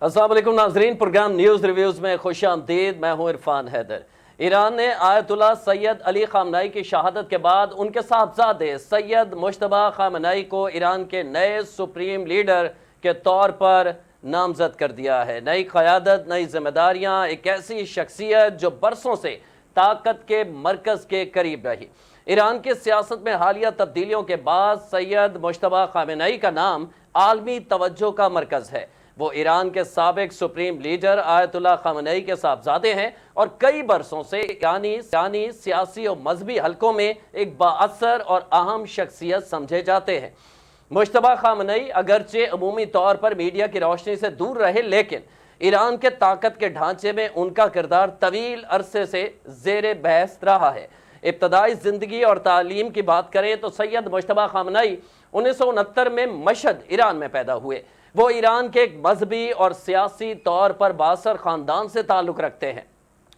अस्सलाम वालेकुम नाजरीन, प्रोग्राम न्यूज़ रिव्यूज़ में खुश आमदीद। मैं हूँ इरफान हैदर। ईरान ने आयतुल्लाह सैयद अली खामनेई की शहादत के बाद उनके साहबजादे सैयद मुश्तबा खामनेई को ईरान के नए सुप्रीम लीडर के तौर पर नामजद कर दिया है। नई क़यादत, नई जिम्मेदारियाँ, एक ऐसी शख्सियत जो बरसों से ताकत के मरकज़ के करीब रही। ईरान की सियासत में हालिया तब्दीलियों के बाद सैयद मुश्तबा खामनेई का नाम आलमी तवज्जो का मरकज़ है। वो ईरान के साबिक सुप्रीम लीडर आयतुल्लाह खामनेई के साहबजादे हैं और कई बरसों से ईरानी सियासी और मजहबी हलकों में एक बाअसर और अहम शख्सियत समझे जाते हैं। मुश्तबा खामनेई अगरचे अमूमी तौर पर मीडिया की रोशनी से दूर रहे, लेकिन ईरान के ताकत के ढांचे में उनका किरदार तवील अरसे से ज़ेर बहस रहा है। इब्तदाई ज़िंदगी और तालीम की बात करें तो सैयद मुश्तबा खामनेई 1969 में मशहद, ईरान में पैदा हुए। वो ईरान के एक मजहबी और सियासी तौर पर बासर ख़ानदान से ताल्लुक़ रखते हैं।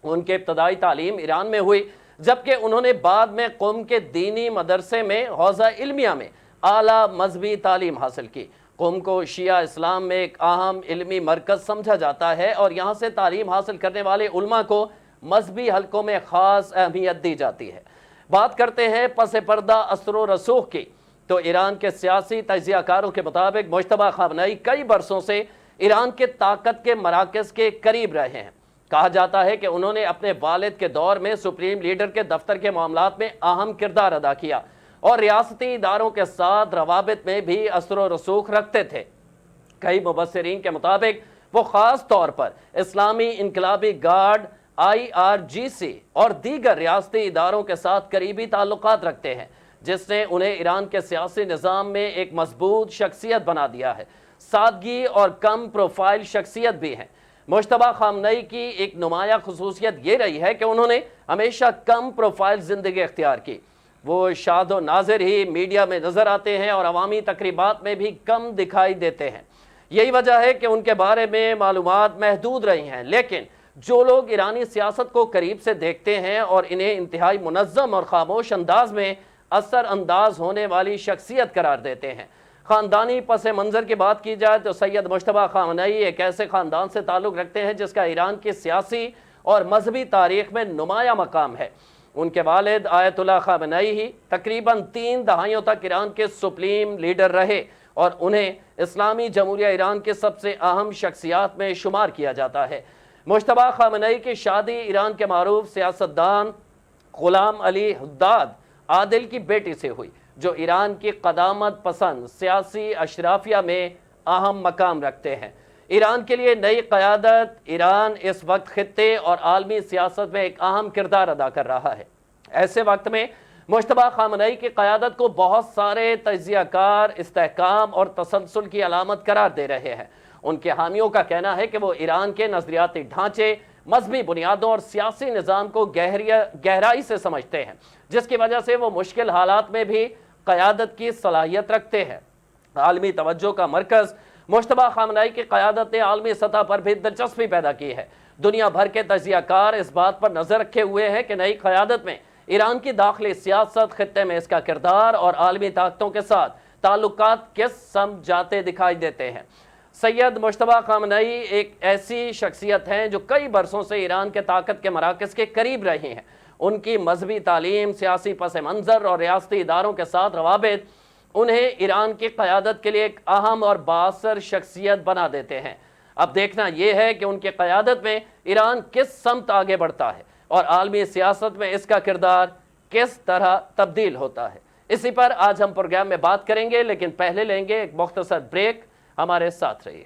उनके इब्तदाई तालीम ईरान में हुई, जबकि उन्होंने बाद में क़ौम के दीनी मदरसे में हौज़ा इल्मिया में आला मजहबी तालीम हासिल की। क़ौम को शिया इस्लाम में एक अहम इल्मी मरकज़ समझा जाता है और यहाँ से तालीम हासिल करने वाले उलमा को मजहबी हलकों में ख़ास अहमियत दी जाती है। बात करते हैं पस पर्दा असर व रसूख की, तो ईरान के सियासी तजियाकारों के मुताबिक मुश्तबा खामनेई कई बरसों से ईरान के ताकत के मराकज़ के करीब रहे हैं। कहा जाता है कि उन्होंने अपने वालिद के दौर में सुप्रीम लीडर के दफ्तर के मामलात में अहम किरदार अदा किया और रियासती इदारों के साथ रवाबित में भी असर व रसूख रखते थे। कई मुबस्सिरीन के मुताबिक वो ख़ास तौर पर इस्लामी इनकलाबी गार्ड IRGC और दीगर रियासती इदारों के साथ करीबी ताल्लुकात रखते हैं, जिसने उन्हें ईरान के सियासी निज़ाम में एक मजबूत शख्सियत बना दिया है। सादगी और कम प्रोफाइल शख्सियत भी है। मुश्तबा खामनेई की एक नुमाया खसूसियत ये रही है कि उन्होंने हमेशा कम प्रोफाइल ज़िंदगी इख्तियार की। वो शादो नाज़िर ही मीडिया में नज़र आते हैं और अवामी तकरीबात में भी कम दिखाई देते हैं। यही वजह है कि उनके बारे में मालूमात महदूद रही हैं, लेकिन जो लोग ईरानी सियासत को करीब से देखते हैं और इन्हें इंतहाई मुनज़्ज़म और खामोश अंदाज में असर अंदाज होने वाली शख्सियत करार देते हैं। ख़ानदानी पस मंज़र की बात की जाए तो सैयद मुश्तबा खामनेई एक ऐसे ख़ानदान से ताल्लुक़ रखते हैं जिसका ईरान की सियासी और मजहबी तारीख़ में नुमाया मकाम है। उनके वालिद आयतुल्लाह खामनेई ही तकरीबन 3 दहाइयों तक ईरान के सुप्रीम लीडर रहे और उन्हें इस्लामी जमहूरिया ईरान के सबसे अहम शख्सियात में शुमार किया जाता है। मुश्तबा खामनेई की शादी ईरान के मारूफ सियासतदान ग़ुलाम अली हुद्दाद आदिल की बेटी से हुई, जो ईरान की क़दामत पसंद सियासी अशराफिया में अहम मकाम रखते हैं। ईरान के लिए नई क़यादत, ईरान इस वक्त खित्ते और आलमी सियासत में एक अहम किरदार अदा कर रहा है। ऐसे वक्त में मुश्तबा खामनेई की क़यादत को बहुत सारे तजियाकार इस्तेहकाम और तसलसल की अलामत करार दे रहे हैं। उनके हामियों का कहना है कि वो ईरान के नज़रियाती ढांचे, मजहबी बुनियादों और सियासी निज़ाम को गहराई से समझते हैं, जिसकी वजह से वो मुश्किल हालात में भी क़यादत की सलाहियत रखते हैं। आलमी तवज्जो का मरकज़ मुश्तबा खामनेई की क़यादत ने आलमी सतह पर भी दिलचस्पी पैदा की है। दुनिया भर के तजियाकार इस बात पर नज़र रखे हुए हैं कि नई क़यादत में ईरान की दाखिली सियासत, खित्ते में इसका किरदार और आलमी ताकतों के साथ ताल्लुकात किस सम जाते दिखाई देते हैं। सैयद मुश्तबा खामनेई एक ऐसी शख्सियत हैं जो कई बरसों से ईरान के ताकत के मराकज़ के करीब रही हैं। उनकी मजहबी तालीम, सियासी पस मंज़र और रियासती इदारों के साथ रवाबित उन्हें ईरान की क़यादत के लिए एक अहम और बाअसर शख्सियत बना देते हैं। अब देखना यह है कि उनकी क़यादत में ईरान किस समत आगे बढ़ता है और आलमी सियासत में इसका किरदार किस तरह तब्दील होता है। इसी पर आज हम प्रोग्राम में बात करेंगे, लेकिन पहले लेंगे एक मुख्तसर ब्रेक। हमारे साथ रहिए।